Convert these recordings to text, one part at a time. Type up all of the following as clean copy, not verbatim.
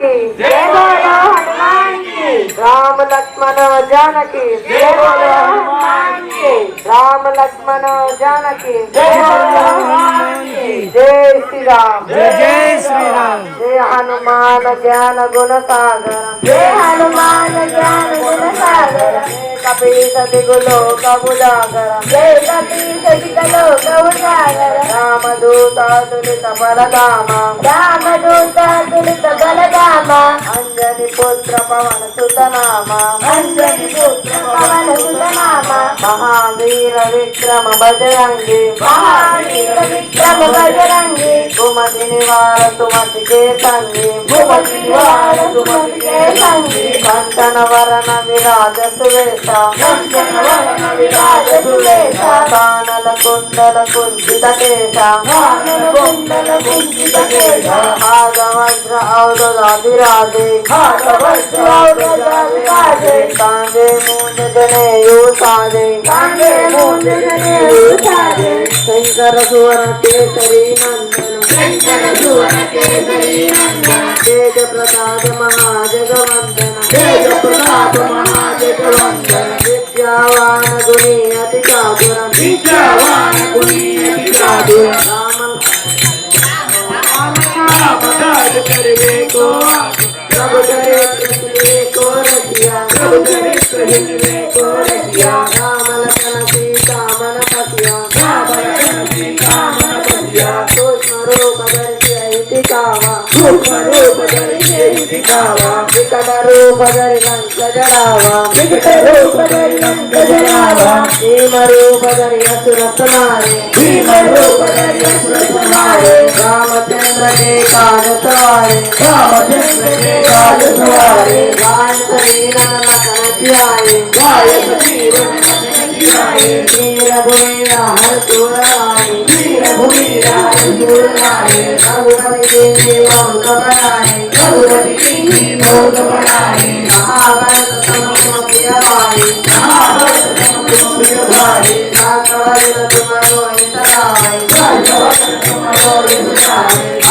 जय बोलो हनुमान की। राम लक्ष्मण जानकी जय बोलो हनुमान की। राम लक्ष्मण जानकी जय बोलो हनुमान की। जय श्री राम जय जय श्री राम। जय हनुमान ज्ञान गुण सागर जय हनुमान ज्ञान गुण सागर। कपीस दिगुलो कबुलागर जय कपीस लोक उजागर। रामदूत तुलित बलधामा रामदूत तुलित बलधामा। अंजनी पुत्र पवन सुत नामा अंजनी पुत्र पवन सुत नामा। महावीर विक्रम बजरंगी महावीर विक्रम बजरंगी। सुमति निवार सुमति के संगी सुमति निवार सुमति के संगी। कंचन वरण विराज सुवेशा कंचन वरण विराज सुवेशा। कानन कुंडल कुंचित केशा कानन कुंडल कुंचित केशा। भागवज्र औदराधिराजे भागवज्र औदराधिराजे। कांगे मूंज जनेयु साजे कांगे मूंज जनेयु साजे। शंकर सुवर केसरी नंदन शंकर सुवन केसरी नंदन। तेज प्रताप महाजगवंदन तेज प्रताप महाजगवंदन। विद्यावान गुणी अति चातुर विद्यावान गुणी अति चातुर। राम करवे को प्रभु चरित्र को रसिया प्रभु चरित्र हिंदवे को रसिया। राम लखन सीता मन पतिया राम लखन सीता मन पतिया। सूक्ष्म रूप धरि कावा सूक्ष्म रूप धरि दिखावा। विकट रूप धरि लंक जरावा विकट रूप धरि लंक जरावा। भीम रूप धरि असुर संहारे भीम रूप धरि असुर संहारे। रामचंद्र के काज सवारे रामचंद्र के काज सवारे। गाय शरीर लखन ध्याये गाय शरीर लखन ध्याये। वीर भूमि हर सुर आए वीर भूमि राजसूर लाए। रघुपति के बहुत बनाए रघुपति की बहुत बनाए। महाभारत समुद्र आए महाभारत समुद्र भारे। राघवन तुम्हारो हितलाए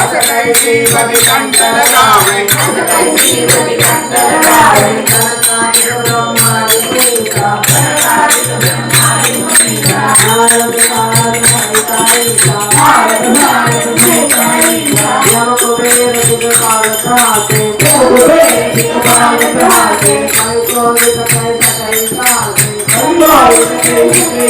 अजय श्रीमति कंचन गावे। अजय श्रीमति कंचन गावे। कनकाय ब्रह्मादि मुनीसा नारद नारद महिता। यम कुबेर दिगपाल सहाते कुबेर दिगपाल सहाते। कैकोदित कैसकै साथे कंगाल के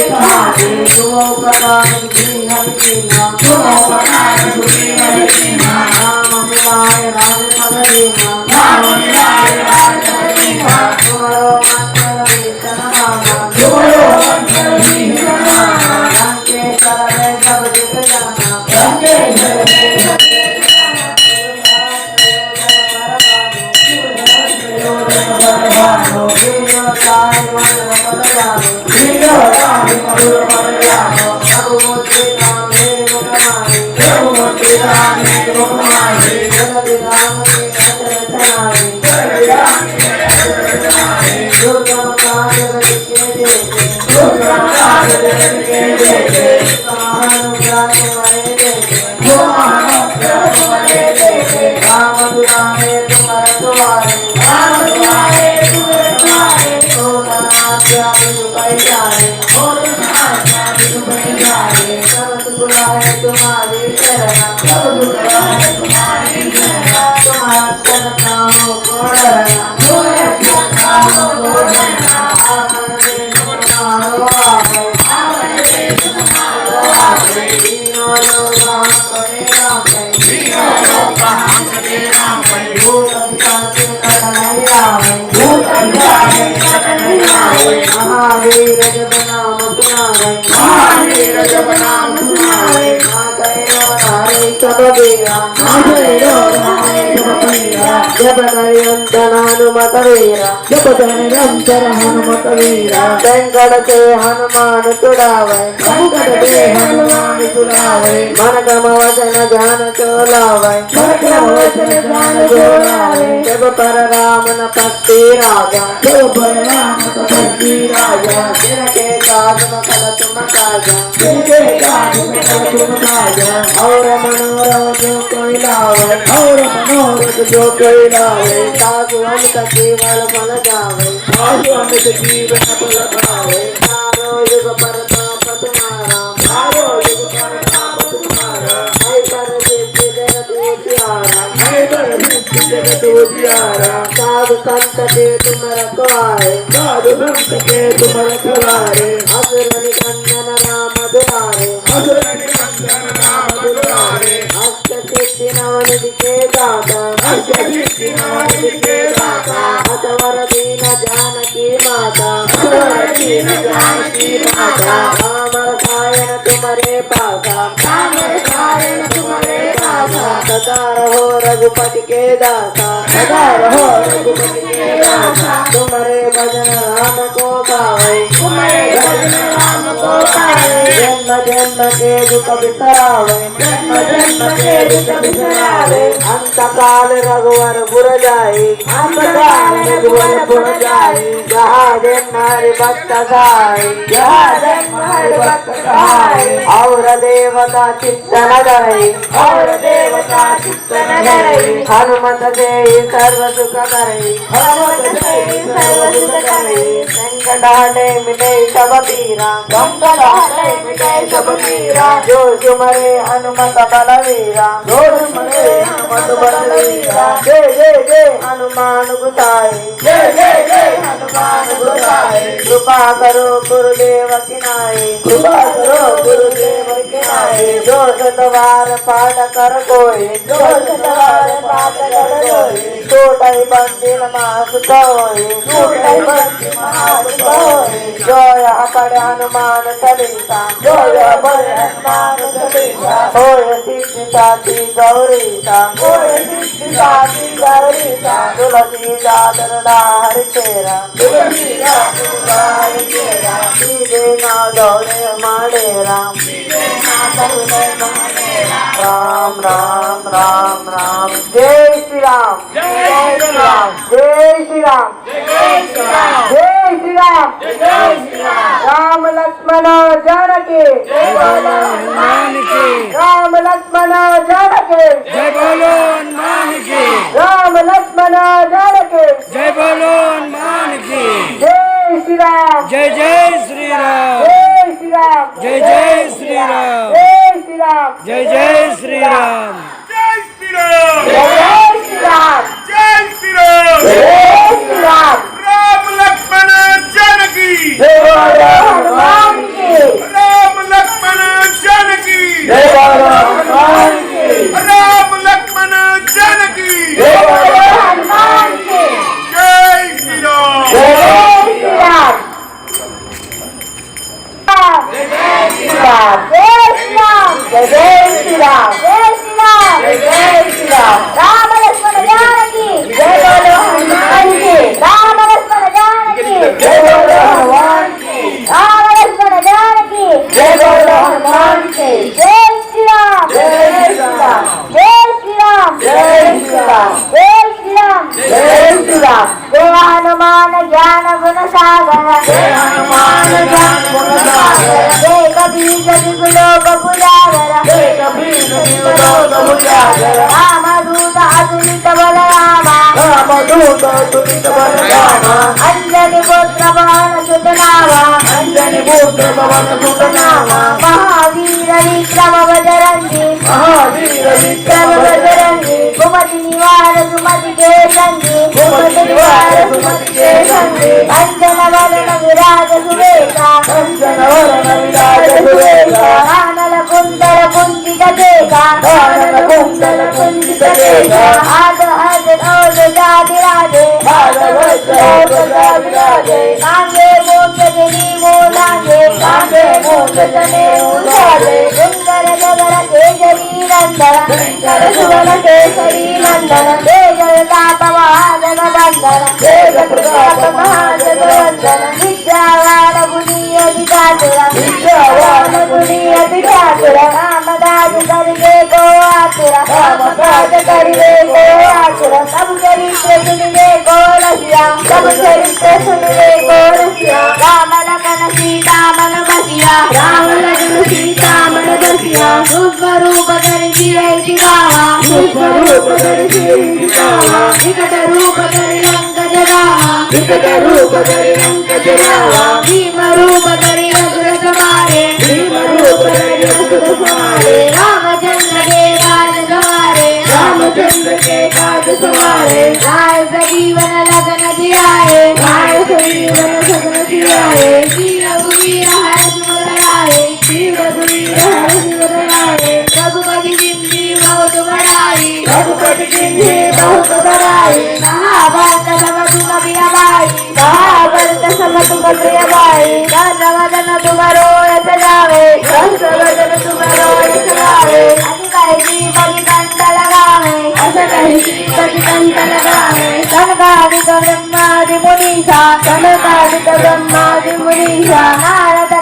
सहाते। तुमो प्रकार की हर कीना तुमो प्रकार सुखी हरि कीना। राम मिलाय राज पदवीना राम मिलाय राज पदवीना। तुम्हारो मंत्र कीर्तन गाना तुमरो मंत्र कीर्तन गाना। लंकेश्वर में जब दिख जाना लंकेश्वर में जब महावीर जब नाम सुनावे महावीर जब नाम सुनावे। हरे सब वीरा जब निरंतर हनुमत वीरा जब निरंतर हनुमत वीरा। संकट से हनुमान छुड़ावे संकट से हनुमान छुड़ावे। मन क्रम वचन ध्यान चोलावे क्रम वचन ध्यान जोड़ावे। जब पर राम न पत्ति राजा जब राम तपस्वी राजा। जिनके का काज मकल तुम काजा जिनके काज में तुम काजा और मनोरथ जो कोई लावे और मनोरथ जो कोई लावे साधु अमित केवल फल जावे साधु अमित जीवन फल पावे चारो युग परताप तुम्हारा चारो युग परताप तुम्हारा है पर सिद्धि जगत उजियारा है पर सिद्धि जगत उजियारा साधु संत के तुम रखवारे साधु संत के तुम रखवारे असुर निकंदन राम दुलारे असुर निकंदन राम दुलारे अष्ट सिद्धि नवनिधि के दाता अष्ट सिद्धि नवनिधि के दाता अतवर दीन जानकी माता अतवर दीन जानकी माता राम रसायन तुम्हारे पासा राम रसायन तुम्हारे पासा सदा रहो रघुपति के दासा सदा रहो रघुपति के दासा तुम्हारे भजन राम को गावे तुम्हारे भजन राम को गावे जन्म जन्म के दुख बिसरावे जन्म जन्म के दुख बिसरावे अंत काल रघुवर पुर जाए अंतकाल रघुवर पुर जाए जहाँ जन्म हरि भक्त गाए जहाँ जन्म हरि भक्त सहाय और देवता चित्त न धरे और देवता चित्त न धरे हनुमत से सर्व सुख करे भगवत से सर्व सुख करे संकट हटे मिटे सब पीरा संकट हटे मिटे सब पीरा जो सुमरे हनुमत बलवीरा जो सुमरे हनुमत बलवीरा जय जय जय हनुमान गुसाई जय जय जय हनुमान गोसाई कृपा करो गुरुदेव किनाए कृपा करो गुरुदेव के नाय जो सतवार पाठ कर कोई जो सतवार पाठ कर कोई छोटाई बंदिल मास कोई छूटै बंदी महान कोई जय अपड़ हनुमान चालीसा जोय बल हनुमान चालीसा होय सिद्धि साथी गौरीसा कोई सिद्धि साथी गौरीसा तुलसी दादर हरि तेरा तुलसी राम गुसाई तेरा सीधे ना दौड़े माड़े राम राम राम राम राम जय श्री राम जय श्री राम जय श्री राम जय श्री राम जय श्री राम जय श्री राम राम लक्ष्मण जानकी जय बोलो हनुमान की राम लक्ष्मण जानकी जय बोलो हनुमान की राम लक्ष्मण जानकी जय बोलो हनुमान की जय श्री राम जय जय श्री राम जय श्री राम जय जय श्री राम जय श्री राम जय जय श्री राम जय श्री राम जय श्री राम जय श्री राम जय श्री राम राम लक्ष्मण जानकी जय बोलो हनुमान की राम लक्ष्मण जानकी जय बोलो हनुमान की राम लक्ष्मण जानकी जय बोलो हनुमान की जय श्री राम जय श्री राम जय श्री राम जय श्री राम जय जय श्री राम जय श्री राम जय जय श्री राम राम लक्ष्मण जानकी जय बोलो हनुमान की राम लक्ष्मण जानकी जय बोलो हनुमान की राम लक्ष्मण जानकी जय बोलो हनुमान की जय श्री राम जय श्री राम जय श्री राम जय श्री राम जय श्री राम जय श्री राम जय हनुमान ज्ञान गुण सागर जय हनुमान ज्ञान गुण सागर जय कबीर जग लोक पुजागर जय कबीर जग लोक पुजागर रामदूत अतुलित बल रामा रामदूत तुलित बल रामा अंजनी पुत्र पवन सुत नामा अंजनी पुत्र पवन सुत नामा महावीर विक्रम बजरंगी महावीर विक्रम विक्रम बजरंगी कुमति निवार सुमति के संगी कुमति निवार सुमति के संगी अंजन वरण विराज सुवेशा कंचन वरण विराज सुवेशा कानन कुंडल कुंचित केका कानन कुंडल कुंचित केका आद हज औज जाति राधे विराजे कांगे मोक्ष जनी मोलांगे कांगे मोक्ष जने उलाजे सुंदर जगर केसरी नंदन शंकर सुवन केसरी नंदन जय जगन्नाथ महाजन बंदन जय जगन्नाथ महाजन वंदन विद्यावान गुणी अधिकातुर विद्यावान गुणी अधिकातुर रामदास करके को आतुर रामदास करिवे को आतुर सब करी चरित्र सुनिले गोरसिया सब चरित्र सुनिले गोरसिया राम लखन सीता मन बसिया राम लखन सीता मन बसिया रूप धरि जियै जिगावा रूप धरि जियै जिगावा विकट रूप धरि लंक जगावा विकट रूप धरि लंक जगावा भीम रूप धरि असुर संहारे भीम रूप धरि असुर संहारे रामचंद्र के काज सवारे रामचंद्र के काज सवारे गाय सजीवन लगन जियाए गाय सजीवन लगन जियाए वीर रघुवीर हर सुमराए वीर रघुवीर हर सुमराए रघुपति गिनती बहुत बड़ाई रघुपति गिनती बहुत बड़ाई महाभारत सम तुम प्रिय भाई महाभारत सम तुम प्रिय भाई धन तुम्हारो यश गावे धन तुम्हारो यश गावे असि कहि कंठ लगावे असि कहि कंठ लगावे सनकादिक ब्रह्मादि मुनीसा सनकादिक ब्रह्मादि मुनीसा नारद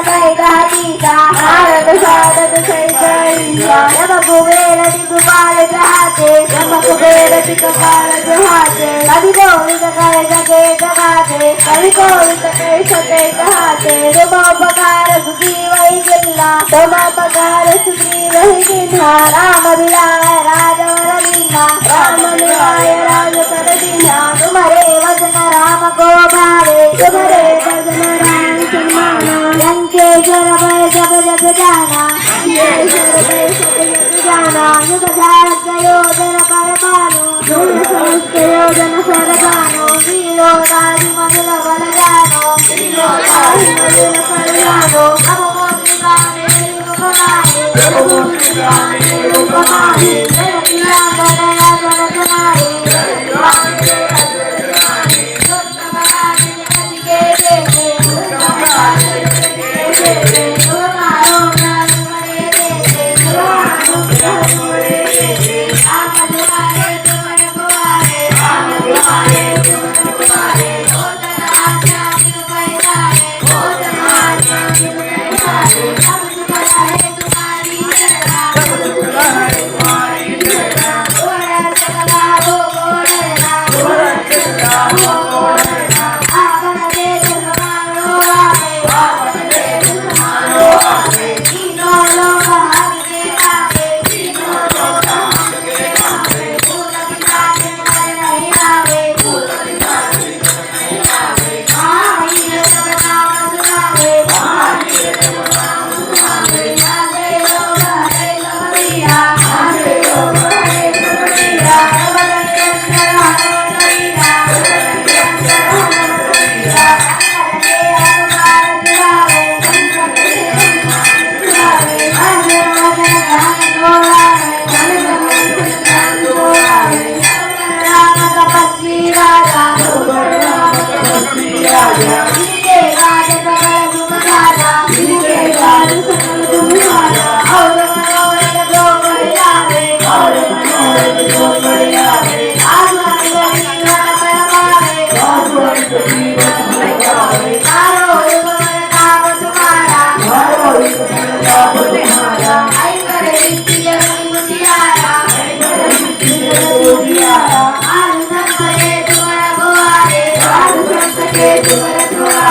सहित हरीसा नारद सारद सहित हरीसा यम कुबेर दिगपाल जहाते यम कुबेर दिगपाल जहाते कवि कोविद कह सके जगाते कवि कोविद कह सके जहाते तुम उपकार सुखी वही जिल्ला तुम उपकार सुखी वही जिल्ला राम मिलाए राजवर लीला राम मिलाए राज कर दीना तुम्हारे वचन राम को भावे तुम्हारे वचन राम सम्माना लंकेश्वर भय जब जग जाना लंकेश्वर भय जब जग जाना युग सहस्र योजन पर मानो युग सहस्र योजन पर मानो वीरो राज मधुर बल जानो वीरो राज मधुर बल जानो अब मोती गाने रूप गाने अब मोती गाने रूप गाने जय पिया गणया गण तुम्हारे तुम्हारा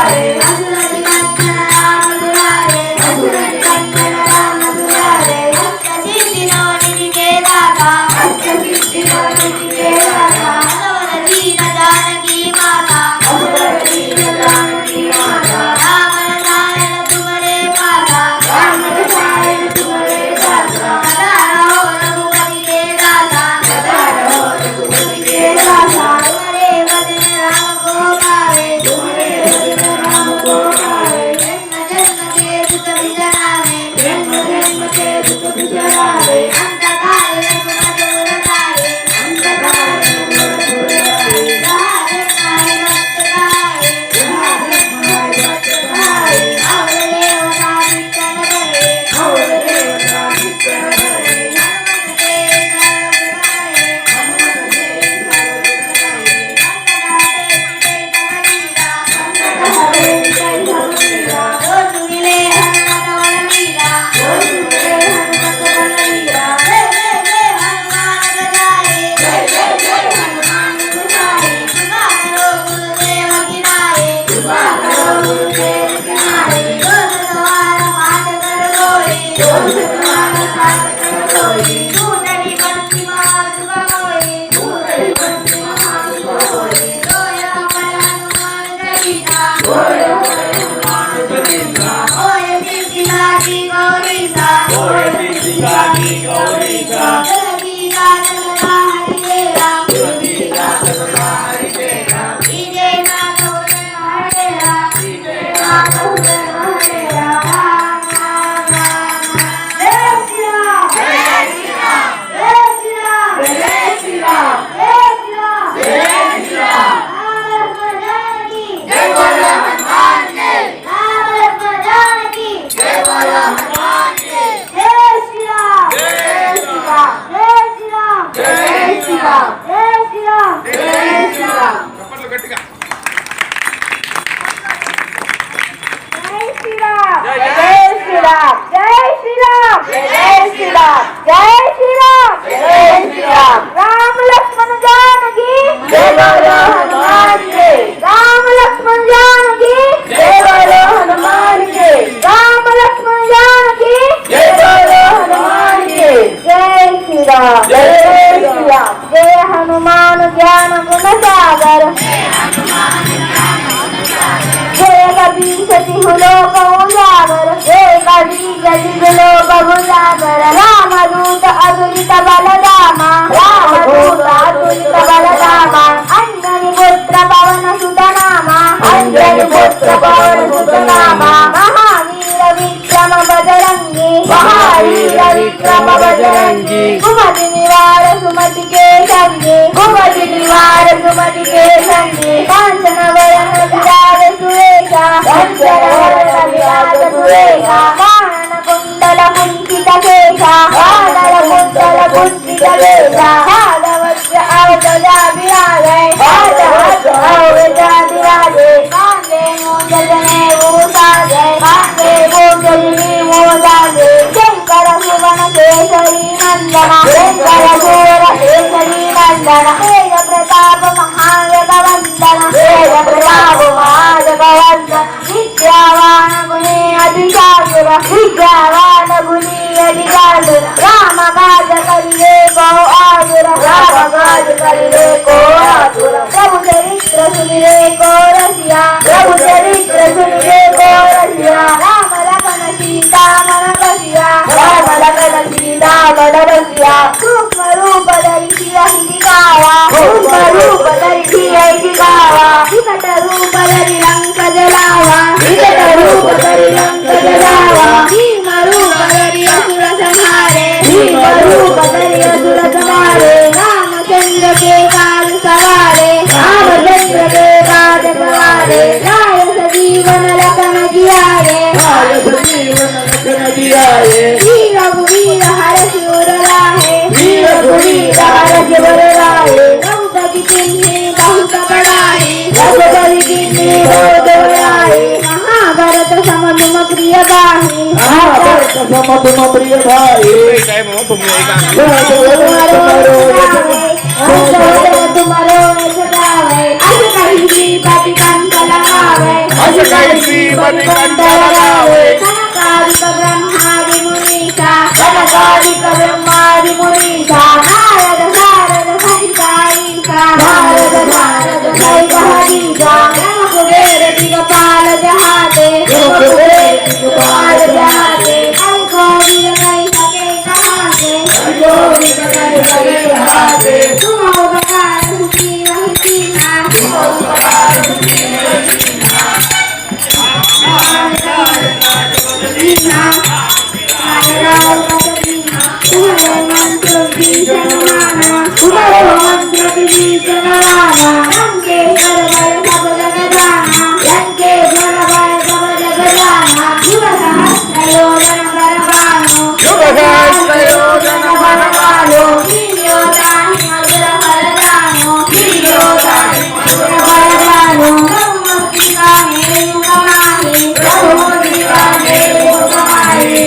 सागर जय कबीर सिंह लोक उजागर जय कबीर सिंह लोक उजागर रामदूत अतुलित बलधामा रामदूत अतुलित बलधामा अंजनी पुत्र पवन सुत नामा अंजनी पुत्र पवन सुत नामा महावीर विक्रम बजरंगी महावीर विक्रम बजरंगी कुमति निवार सुमति के संगी कुमति निवार सुमति के संगी कांचन वरण विराज सुरेशा कांचन वरण विराज सुरेशा कानन कुंडल कुंचित केशा कानन कुंडल कुंचित केशा भागवत अवजा विराजे भागवत अवजा विराजे कांदे मोजने उसाजे कांदे मोजने मोजाजे शंकर सुवन केसरी नंदना शंकर सुवर केसरी नंदना तेज प्रताप महाजगवंदना तेज प्रताप महाजगवंदना विद्यावान गुणी अधिकासुर विद्यावान गुणी अधिकासुर राम काज करिले को आसुर राम काज करिले को आसुर प्रभु चरित्र सुनिले को रसिया प्रभु चरित्र सुनिले को रसिया राम लखन सीता मन बसिया राम लखन सीता मन बसिया सूक्ष्म रूप धरि सिरहि दिखावा सूक्ष्म रूप धरि सिरहि दिखावा विकट रूप धरि लंक जलावा विकट रूप धरि लंक जलावा भीम रूप धरि असुर संहारे भीम रूप धरि असुर संहारे रामचंद्र के काज सवारे रामचंद्र के काज सवारे लाय सजीवन लखन जियारे वीर रघुवीर हर शिवर लाहे वीर रघुवीर हर शिवर लाहे रघुपति किन्हीं बहुत बड़ाई रघुपति किन्हीं बहुत बड़ाई महाभारत सम तुम प्रिय गाहे महाभारत सम तुम प्रिय भाई तुम्हारो सदावे अस कहीं श्रीपति कंठ लगावे अस कहीं श्रीपति कंठ लगावे सनकादिक ब्रह्मादि मुनीसा सनकादिक ब्रह्मादि मुनीसा नारद सारद सहित ईसा नारद सारद सहित हरीसा ब्रह्म कुबेर दिगपाल जहाते ब्रह्म कुबेर दिगपाल जहाते हरि गोविंद कहि सके कहाते हरि गोविंद कहि सके कहाते तुम उपकार सुखी रहि कीना तुम उपकार सुखी रहि कीना तुम्हारे मंत्र भीषण माना तुम्हारे मंत्र भीषण माना लंकेश्वर भय सब जग जाना लंकेश्वर भय सब जग जाना शुभ सहस्त्र योजन बलवानो शुभ सहस्त्र योजन बलवानो वीर्योदाहि मधुर फलदानो वीर्योदाहि मधुर फलदानो प्रभुमुद्रिका मेरु कमाहि प्रभुमुद्रिका मेरु कमाहि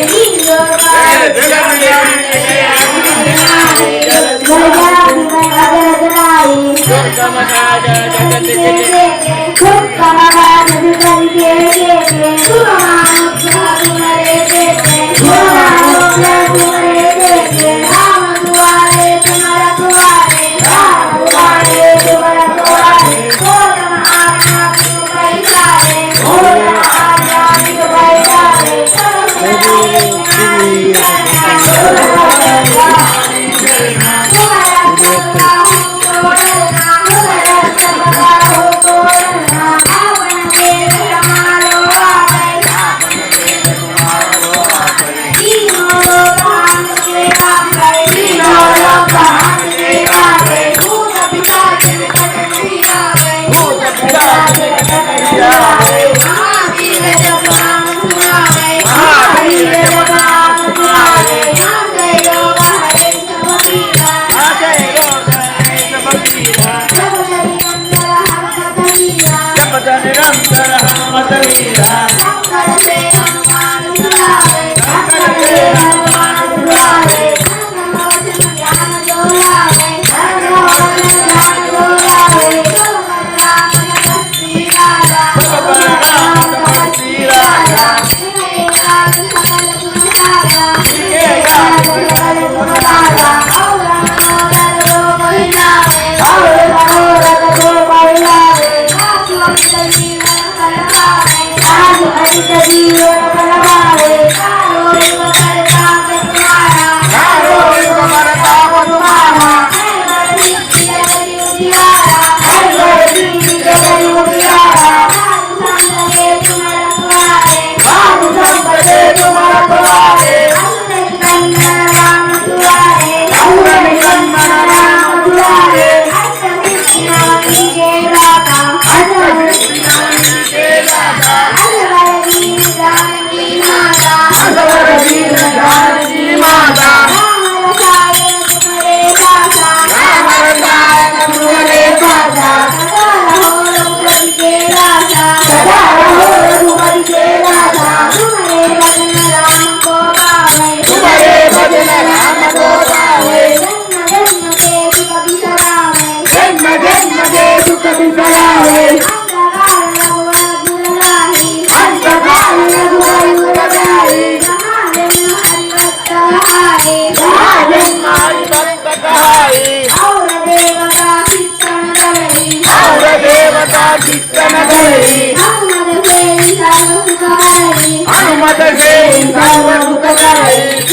हनुमत से सर्व सुख करे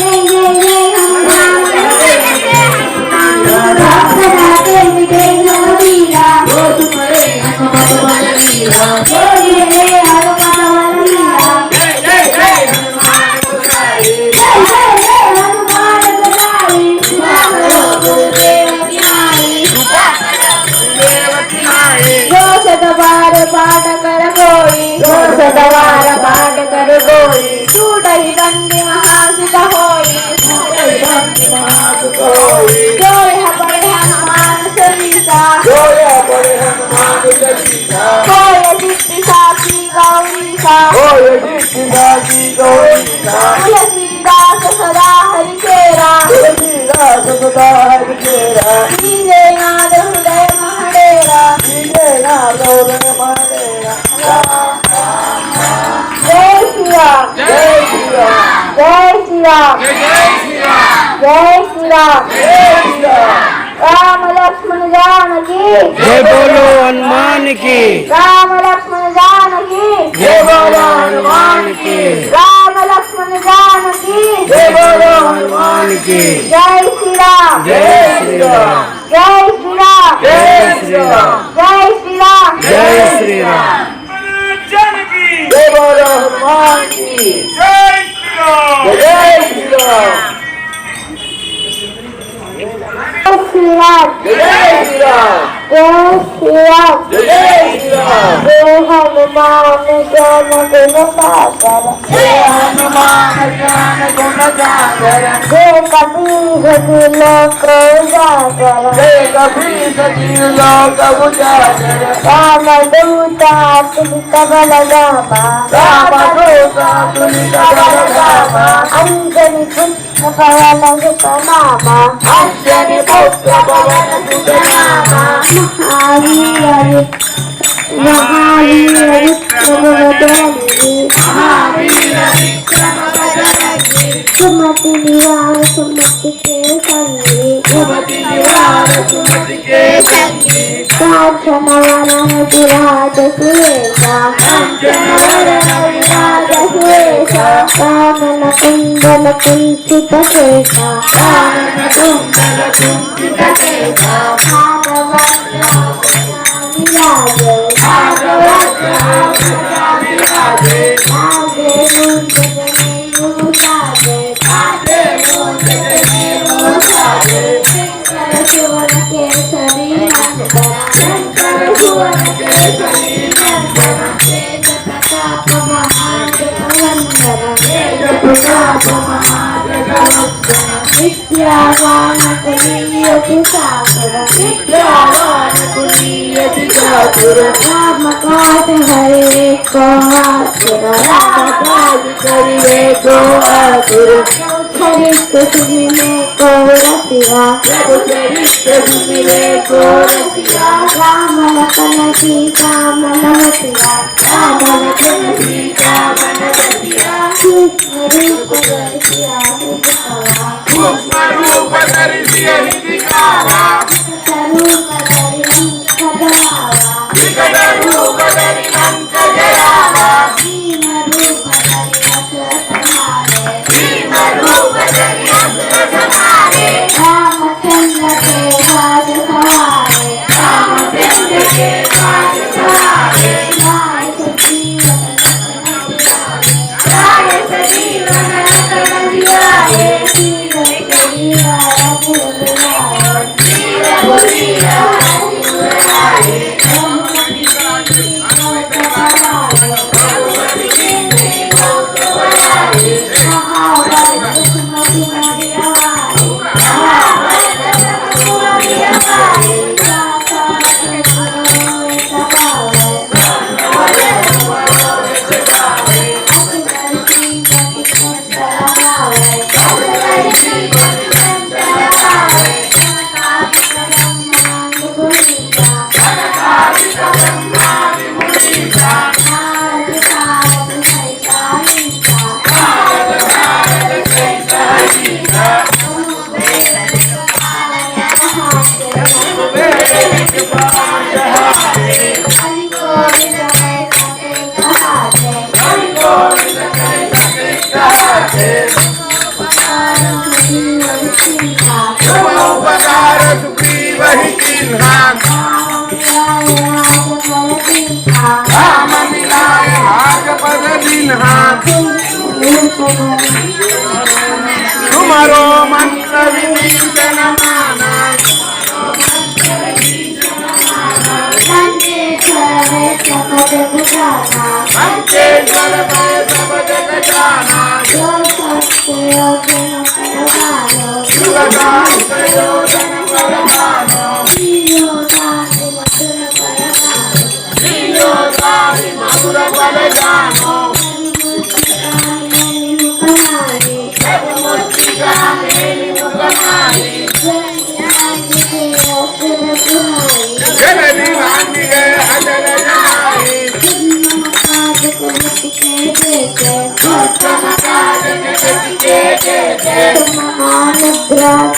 पाठ कर गोई छूटई बंदी महासित होई जोय बड़े हनुमान सरिता होय जित्ति साक्षी गौरीसा तुलसीदास सदा हरिचेरा लीले नाद हृदय महडेरा जय श्री राम जय श्री राम जय श्री राम जय श्री राम राम लक्ष्मण जानकी जय बोलो हनुमान की राम लक्ष्मण जानकी जय बोलो हनुमान की राम लक्ष्मण जानकी जय बोलो हनुमान की जय श्री राम जय श्री राम जय श्री राम जय श्री राम जय श्री राम जय श्री राम जय बोलो हनुमान की जय श्री राम जय श्री राम जय श्री राम जय श्री राम जय श्री राम जय श्री राम जय हनुमान ज्ञान गुण सागर जय हनुमान ज्ञान गुण सागर जय कबीर लोक उजागर जय कबीर सजीव लोक उजागर राम दूता तुलित बल रामा राम दूता तुलित बल रामा अंजनी पुत्र पवन सुत नामा अंजनी पुत्र पवन सुत नामा महावीर विक्रम बदली सुमति निवार सुमति के संगी सुमति निवार सुमति के संगी कांचन वरण विराज सुरेशा कांचन वरण विराज सुरेशा कानन कुंडल कुंचित शेषा कानन कुंडल कुंचित केशा भागवत विराज भागवत विराजे आगे मुंज मुसाजे आगे मूंज मुसाजे शंकर सुवन केसरी नंदन शंकर भुवन केसरी नंदन तेज प्रताप महाजगवंदन तेज प्रताप महाजगवंदन विद्यावान कुलीयति सागर विद्यावान कुलीयति चातुर राम काज हरे को आतुर राम काज करिवे को आतुर चरित्र सुनिने को रसिया प्रभु चरित्र सुनिवे को रसिया राम लखन सीता मन बसिया राम लखन सीता मन बसिया कृष्ण रूप दर्शिया दिखावा सूक्ष्म रूप धरि दिखावा स्वरूप धरि सदभावा विकट रूप धरि तुम्हारो मंत्र विभीषण माना मंचेश्वर भय सब जग जाना युगदान्त योजन बलवानो श्रीयोदाहि मधुर बल जानो जननी भांगी गए अजर जनाई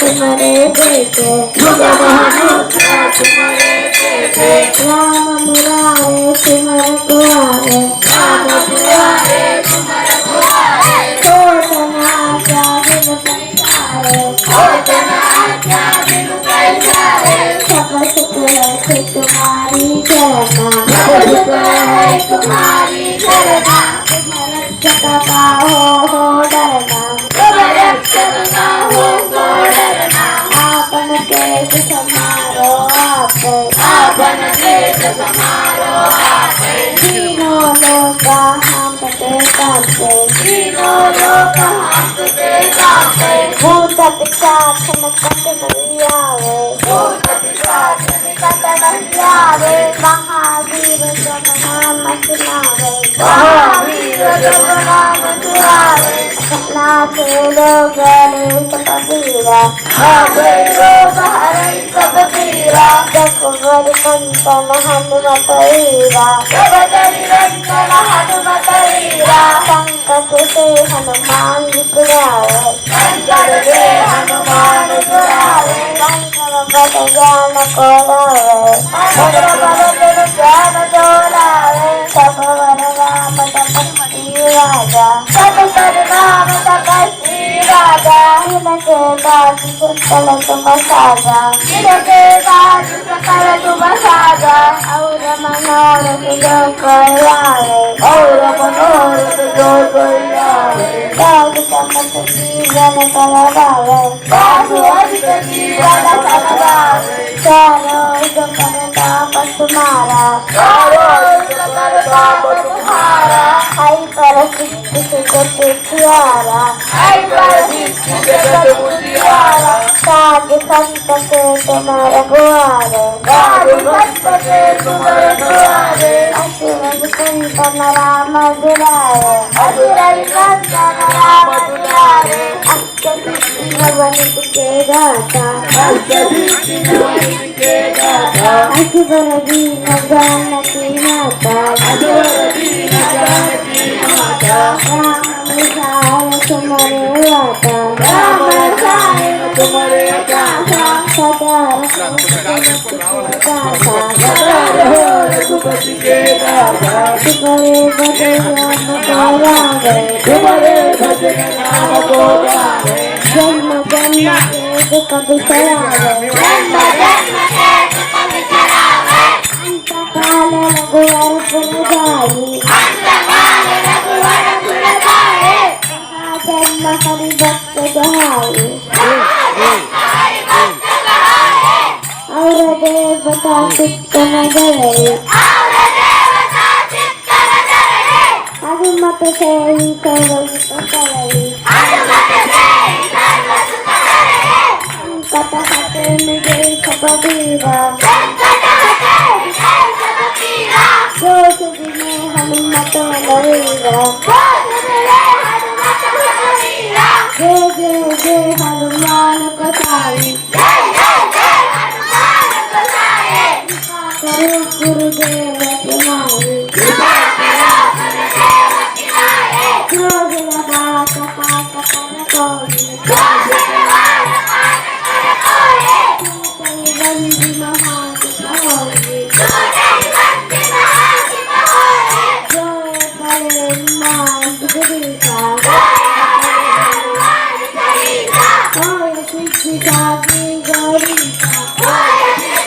तुम्हारे बेटे युग महानुग्रह तुम्हारे देते राम मुरारे तुम्हारे कुआरे राम दुआरे तुम्हारे दुआरे सोचना क्या दिन संसारे भोजन आज्ञा बिनु कैसारे सब सुख है तुम्हारी चरना सब है तुम्हारी चरना रक्षता हो डरना तुम रक्षक का हो तो डरना आपन तेज समारो आपे आपन देश समारो आपे तीनों लोग हम ते काटे तीनों लोक हंसते गाते भूत पिशाच निकट नहीं आवे भूत पिशाच निकट नहीं आवे महावीर जब नाम सुनावे महावीर जब नाम सुनावे नाथ लोग कबीरा आवे रोग हरै सब पीरा जगवर कंचन हनुमत वीरा जब निरंजन हनुमत वीरा संकट से हनुमान निकलावे शंकर से हनुमान छुड़ावे शंकर बद ज्ञान को लावे शंकर बल ज्ञान जोलावे सब वर राम तपस्वी राजा सब नाम तपस्वी राजा इनके दास सकल तुम साजा इनके दास सकल तुम साजा और मनोरथ जो कोई आवे और मनोरथ जो कोई आवे दास चमक जीवन करवावे साधु अधिक जीवन करवावे चारों जगन ताप तुम्हारा चारों जगत पाप तुम्हारा आई पर सिद्धि सुगत प्यारा आई पर सिद्धि जगत उजियारा साध संत के तुम्हारे गुआरे साधु संत के तुम्हारे द्वारे असुर संतन राम दुलारे असुर संतन राम दुलारे अष्टसिद्धि भवन के दाता अष्टसिद्धि नवनीत के दाता असुर दीन जानकी माता असुर दीन जानकी माता राम विशाल तुम्हारे वाता राम रसायन तुम्हारे गाथा सदा गाथा सदा रहो रघुपति के दाता तुम्हारे भजन गावे तुम्हारे भजन नाम को गावे जन्म जन्म के दुख बिसरावे जन्म जन्म के दुख बिसरावे अंत अंतकाल रघुवर पुरजाई जन्म हरि भक्त गहाए और देवता चित्त न गए हनुमत से ही सर्व करे संकट हटे मुझे सब पीरा जो सुने हनुमत लवीरा जय जय जय हनुमान कसाई करो गुरुदेव तुम्हारी क्रोध लगा कपाट कर कोई बंदी महान कहोगी जय करे मान गुरु का ओए सिद्धि जागी गौरी का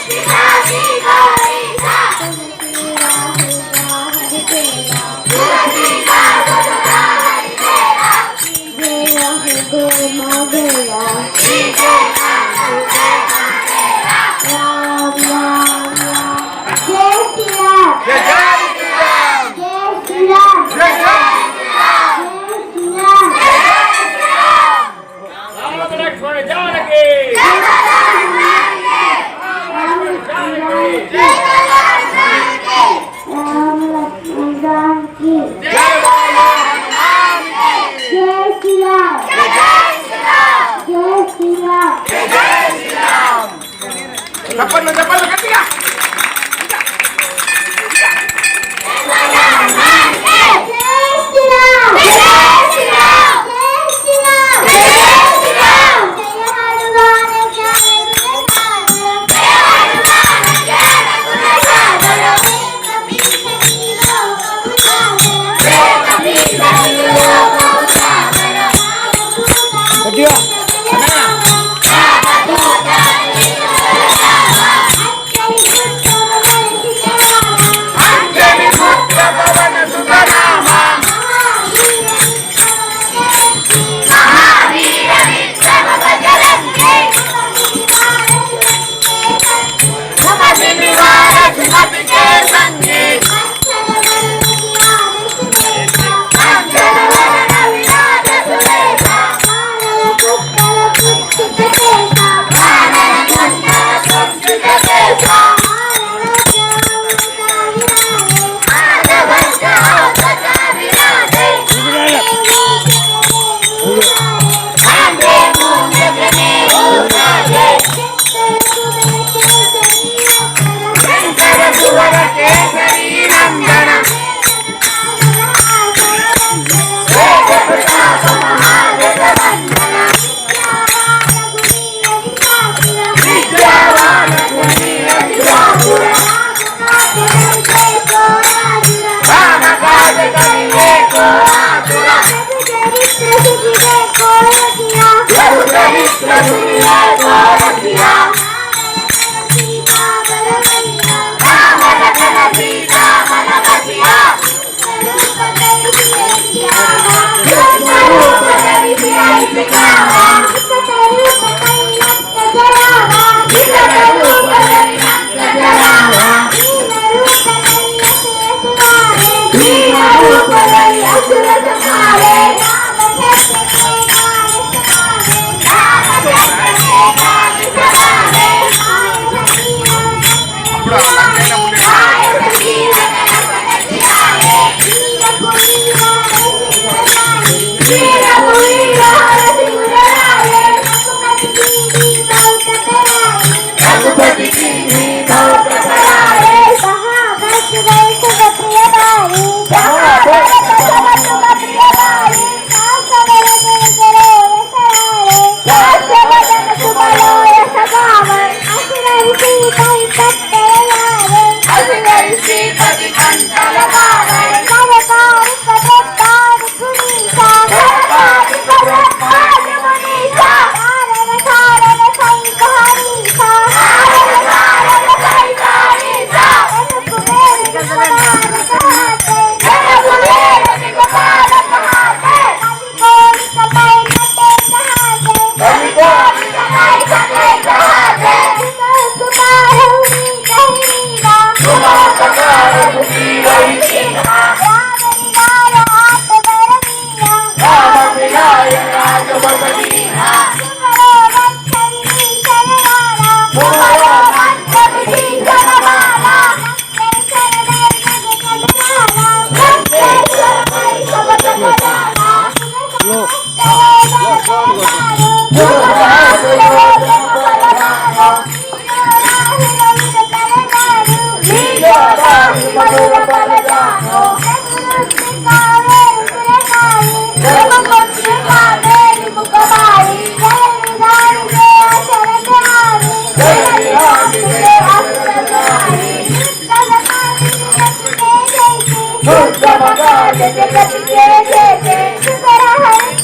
आजचे प्रतिके घेते सुंदर हरी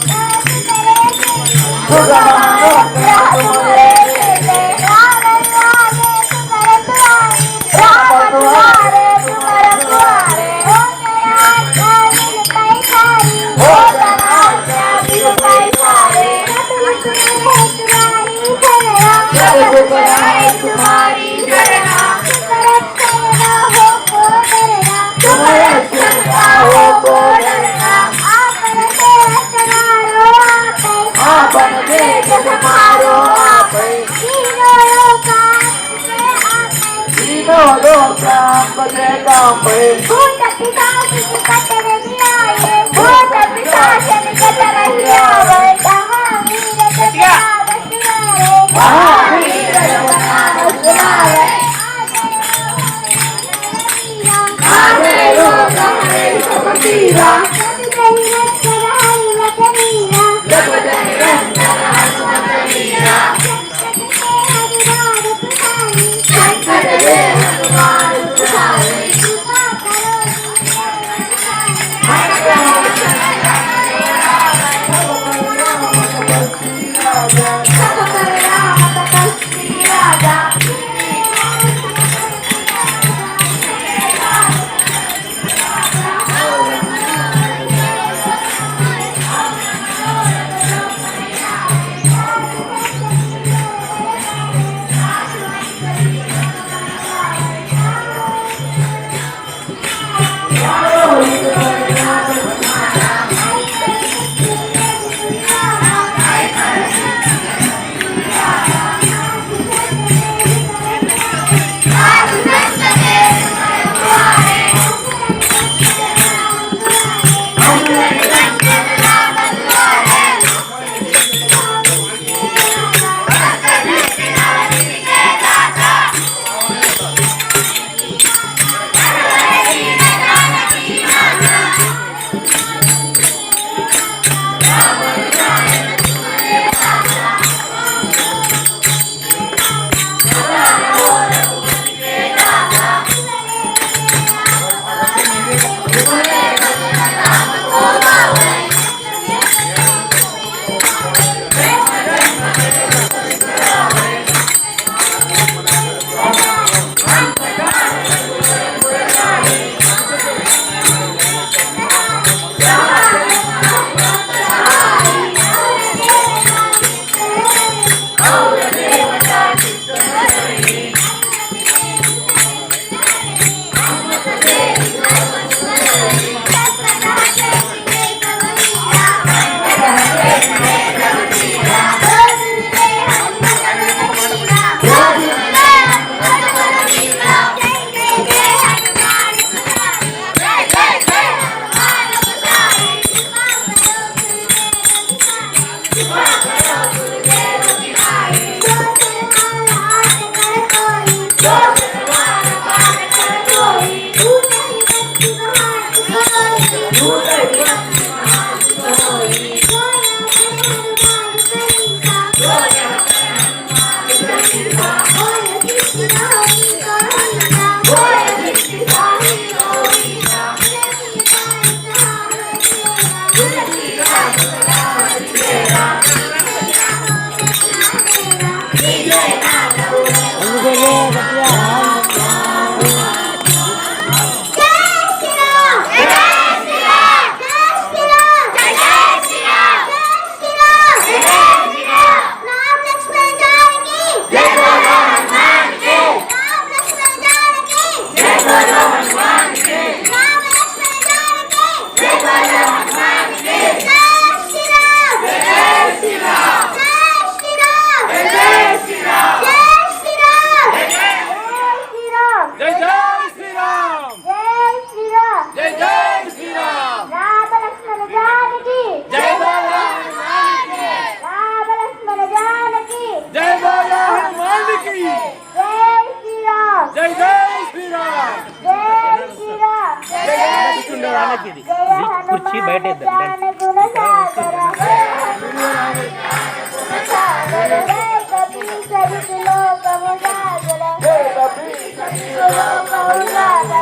కుర్చీ బయట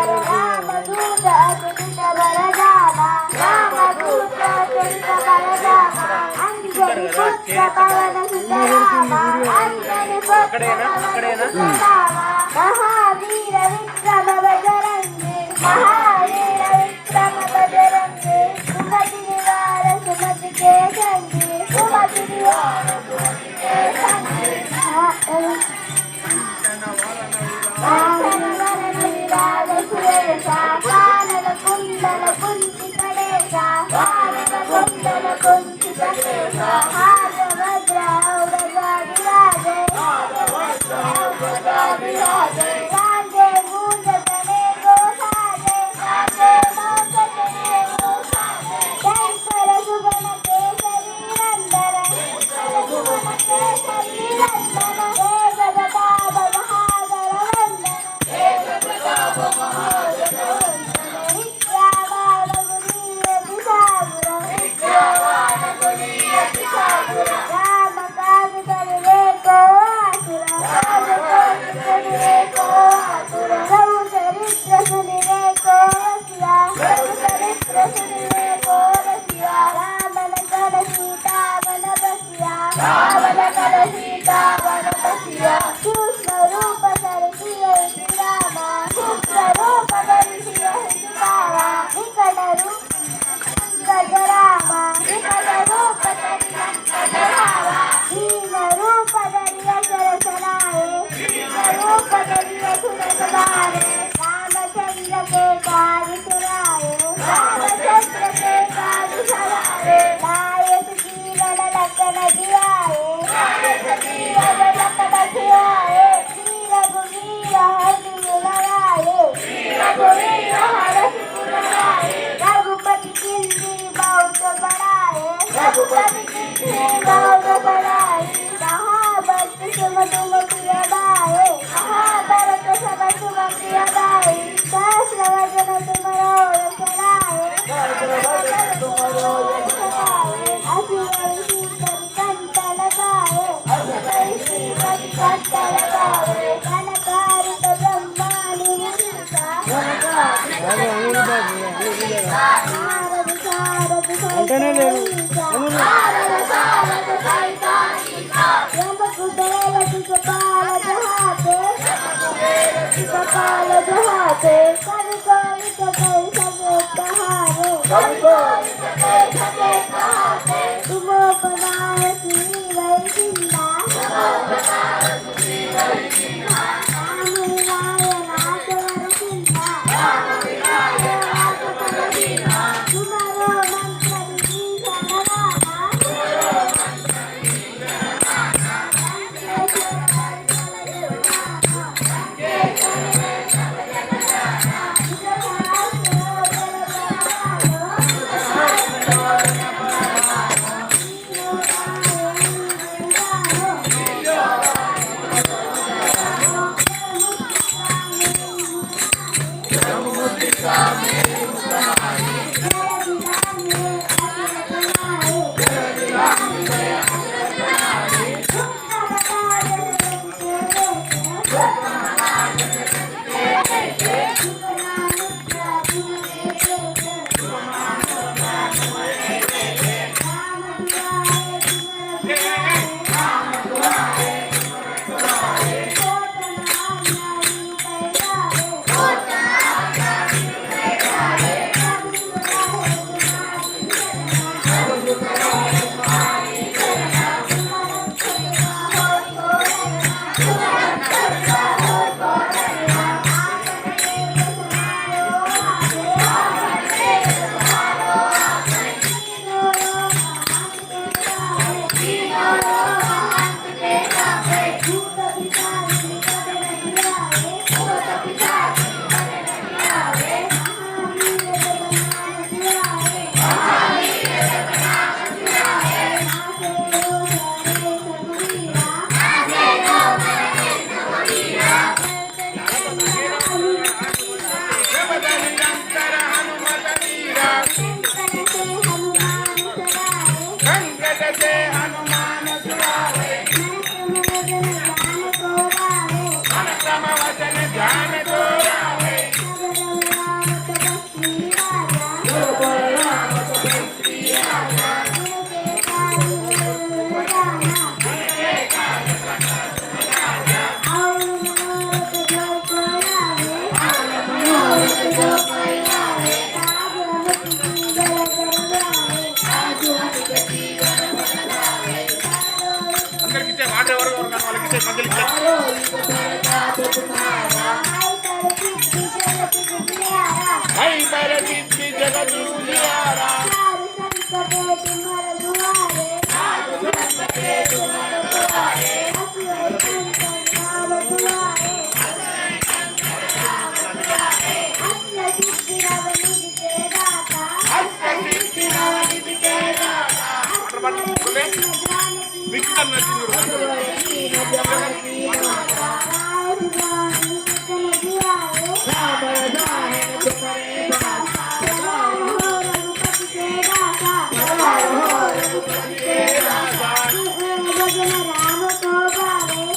రామ దూత అతి బలరామ अंजनी पुत्र पवन सुत रामा अंजनी पुत्र पवन सुत रामा महावीर विक्रम बजरंगी महावीर विक्रम बजरंगी सुमति निवार सुमति के संगी सुमति निवार सुमति के संगी विराज सुरेशा कानन कुंडल कुंचित रेशा कानन कुंडल कुंचित रेशा हाथ वज्र औरजा विराजे सांजे गूंजतने को साजे सांजे मौजतने को साजे शंकर सुगण केसरी नंदन शंकर सुगण केसरी नंदन हे जगदाभ महागर वंदन हे जगदाभ महागर वंदन विद्यावान गुणीय दिशागुर विद्यावान गुणीय दिशागुर राम काज करिवे को आसुर राम काज करिवे को आसुर रघु चरित्र सुनिवे को रसिया रघु चरित्र सुनिवे को रसिया रामन कर सीता वन बसिया रावण कर सीता वन बसिया सूक्ष्म रूप धरिसिए रामा सूक्ष्म रूप धरिसिए रामा निकट रूप गजरामा निकट रूप गजरामा दीन रूप धरिय सरसनाए दीन रूप धरिय सुरसनाए रामचंद्र के काज सुराए रामचंद्र के काज सुराए नायक जीवन लखन जियाए नायक जीवन लखन जियाए वीर रघुवीर हर्षि लगाए वीर रघुवीर हर्षि लगाए रघुपति किंदी बहुत बढ़ाए रघुपति किंदी बहुत बढ़ाए महाभक्त सुम तुम प्रिय गाए महाभक्त सब तुम प्रिय गाए सहस्र वचन तुमरो रचनाए असुर शीतल कंठ लगाए असुर शीतल कंठ लगाए कनकारिक ब्रह्मांड निरीक्षा शारद शारद यमकुबेर दिक्पाल जहाते दिक्पाल जहाते कवि कोविद कई सके कहारे कवि कोविद कई सके कहारे तुमो बनाए श्री वै सिंहा तुमो बनाए श्री वै सिंहा राम विनाय नाथ सिंहा राम विनाय नाथ सिंहा तुम्हारो मंत्र विभीषण रामा तुम्हारो मंत्र विभीषण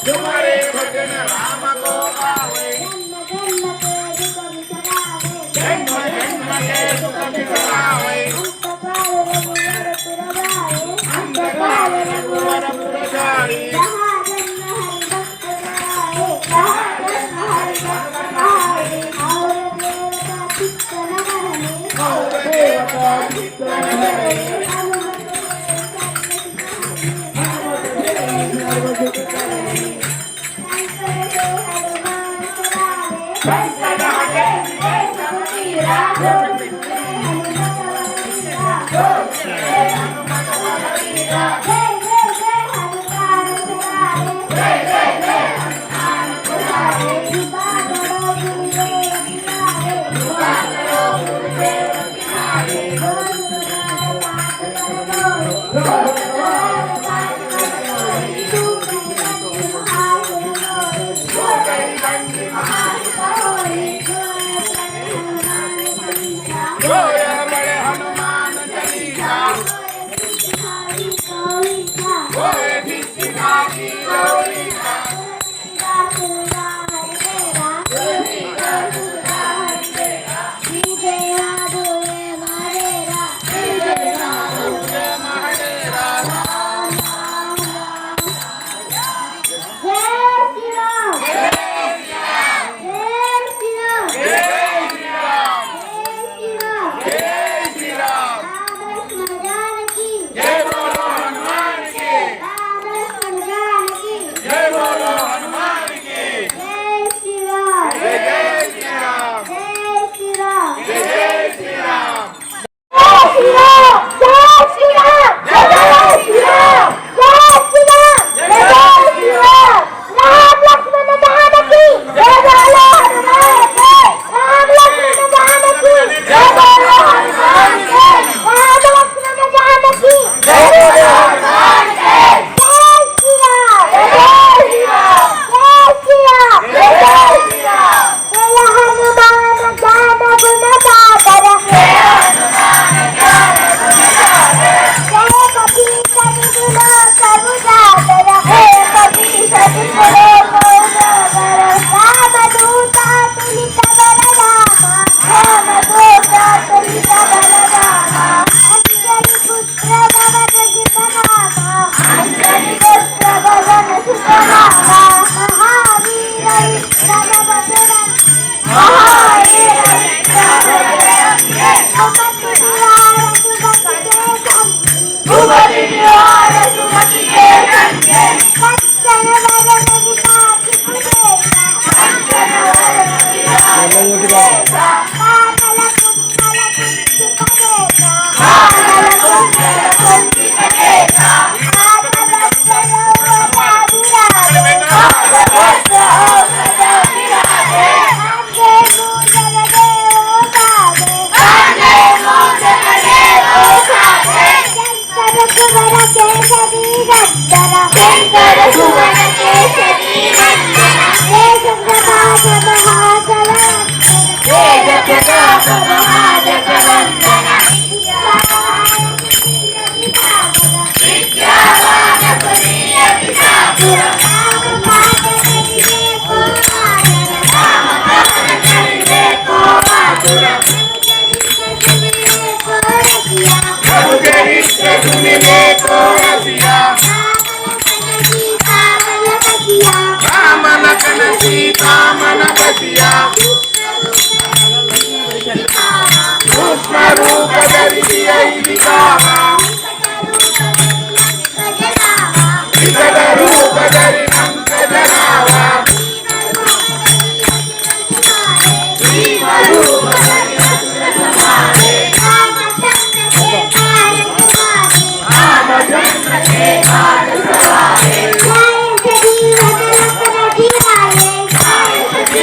तुम्हारे भजन राम को पावे जन्म जन्म के दुख बिसरावे अंतकाल रघुवर पुरधारी और देवता चित्त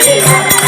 Jai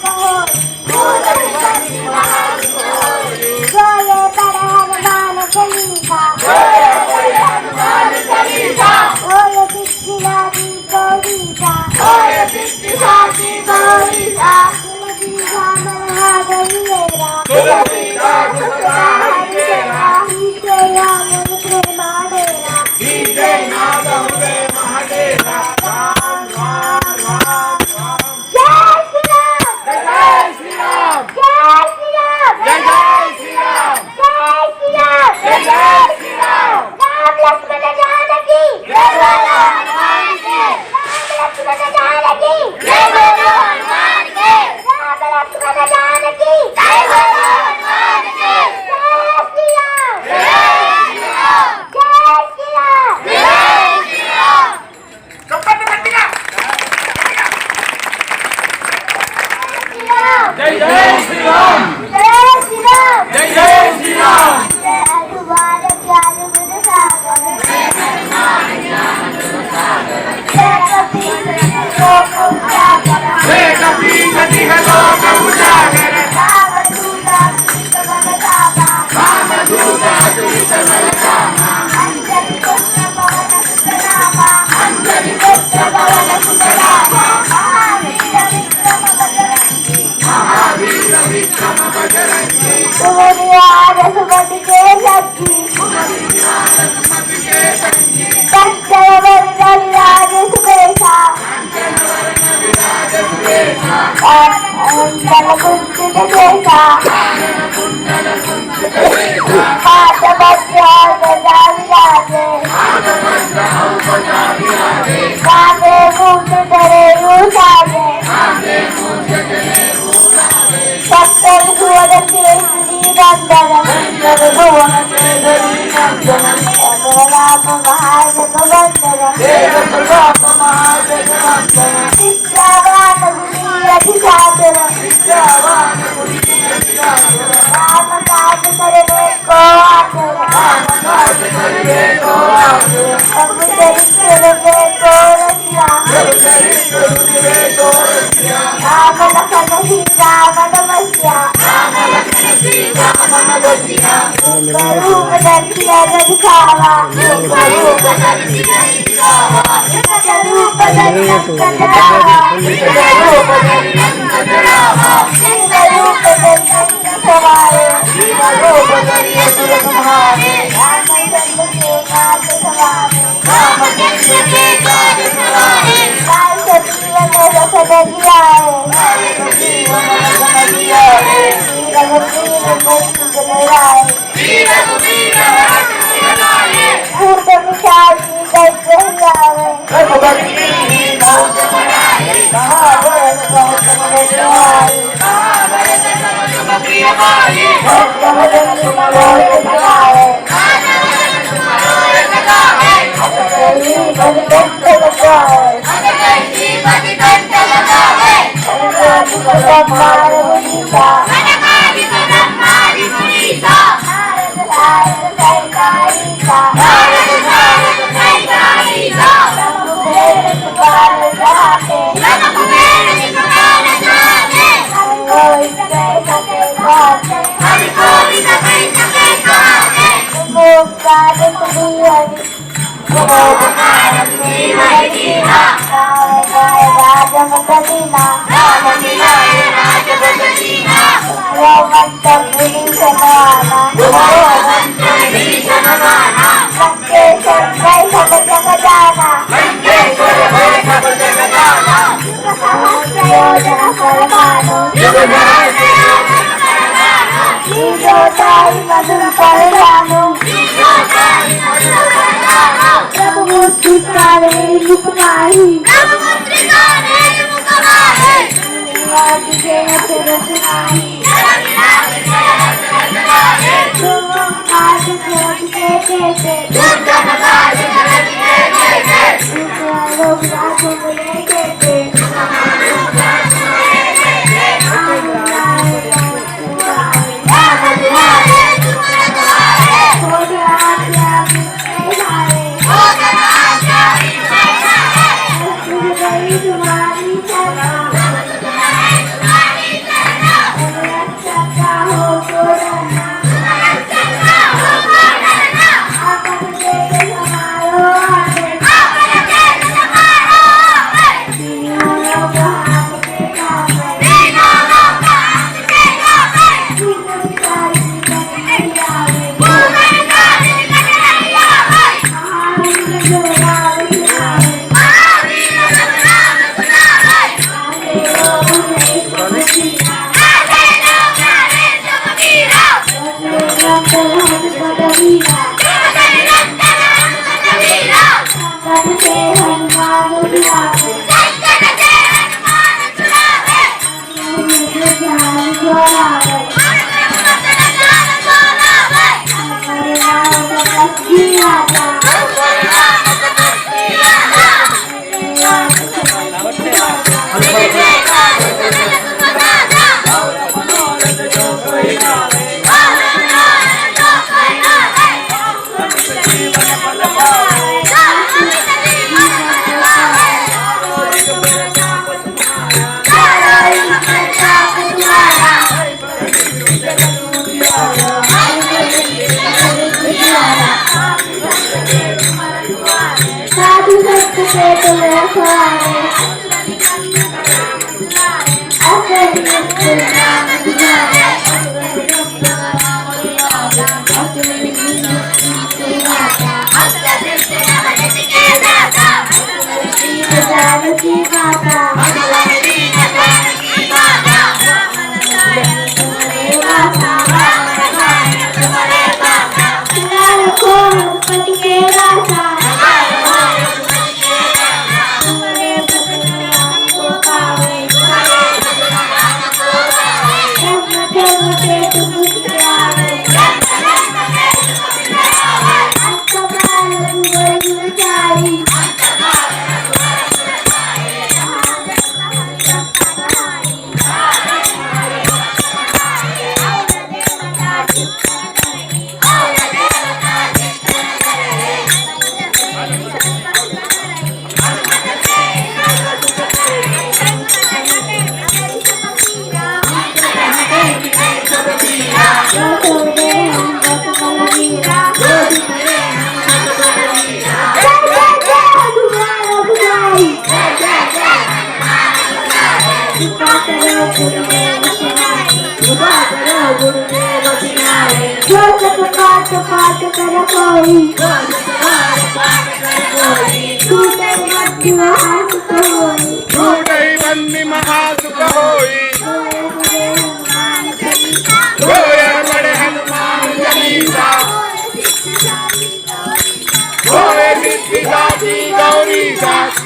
Go, रखवारे असुर निकट नाम दुलारे असुर निकट जानकी माता रघुपति के राजा तुम्हारे भजन राम को पावे जन्म जन्म के तुम आवे अंत काल गुरु चारी पाठ पाठ कर कोई छूटई बंदी महासुख होई होए बड़े हनुमान चालीसा होए सिद्धि दाती गौरी दास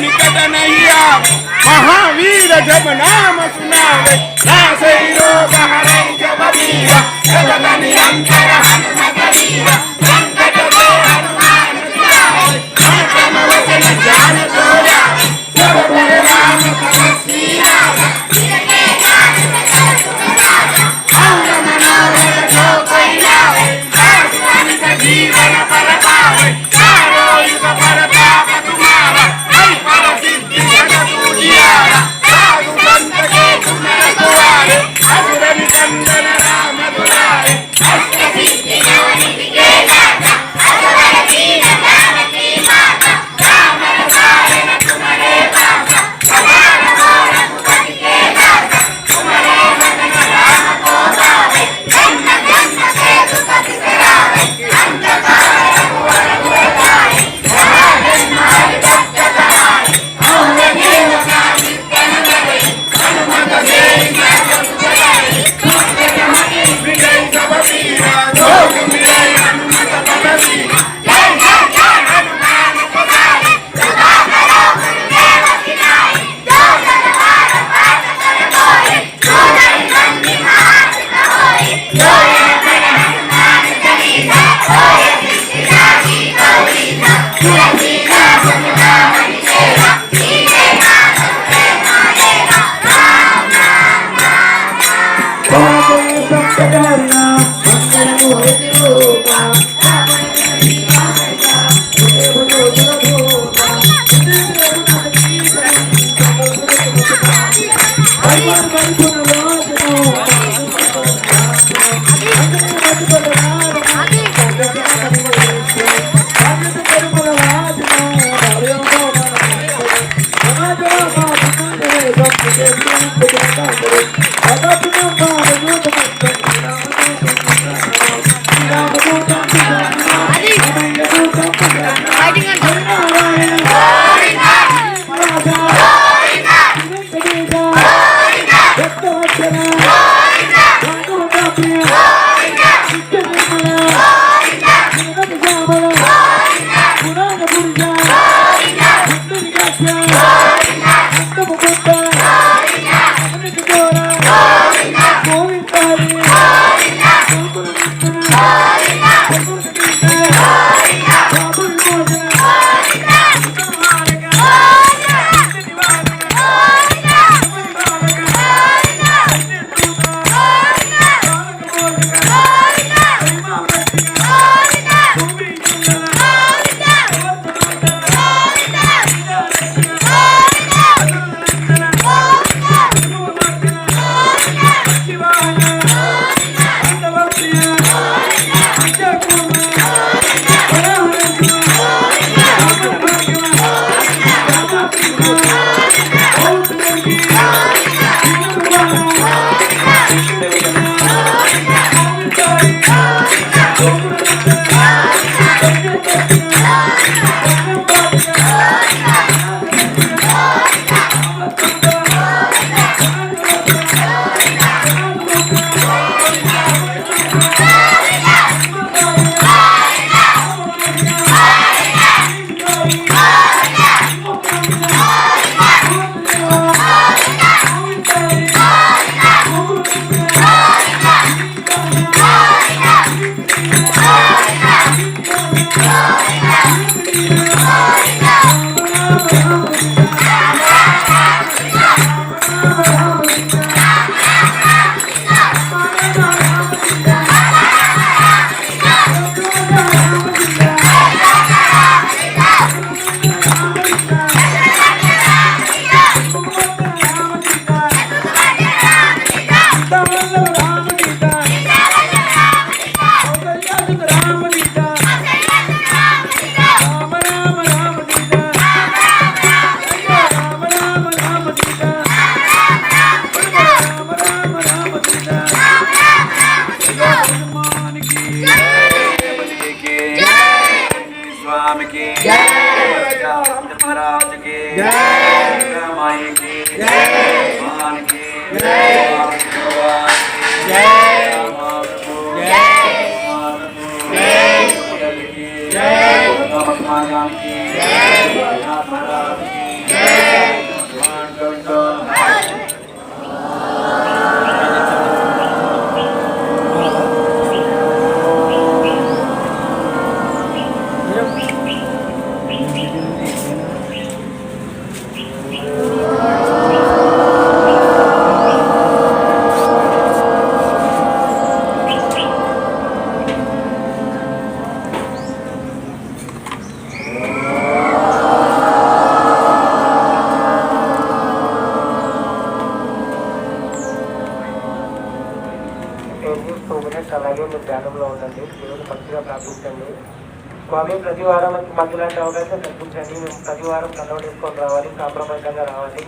निकट नहीं आवे महावीर जब नाम सुनावे नासे रोग हरे जब वीरा जगत निरंतर हनुमत वीरा संकट से हनुमान छुड़ावे संकट वचन ज्ञान सोया सब पर राम तपस्वी राजा और मनोरथ जो कोई लावे आसुअंत जीवन पर पावे चारों युग पर ताप तुम्हारा स्वामी की महाराज की माई की मान की అలాగే మీరు ధ్యానంలో ఉండండి. దేవుని భక్తిగా ప్రార్థించండి. స్వామి ప్రతి వారం మాకు ఇలాంటి అవకాశం కల్పించండి. మేము ప్రతి వారం కలవడేసుకొని రావాలి, సాంప్రదాయంగా రావాలి.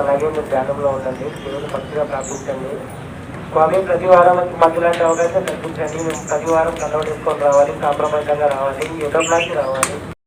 అలాగే మీరు ధ్యానంలో ఉండండి. దేవుని భక్తిగా ప్రార్థించండి. స్వామి ప్రతి వారం మాకు ఇలాంటి అవకాశం కల్పించండి. మేము ప్రతి వారం కలవడేసుకొని రావాలి, సాంప్రదాయంగా రావాలి, యుగంలోకి రావాలి.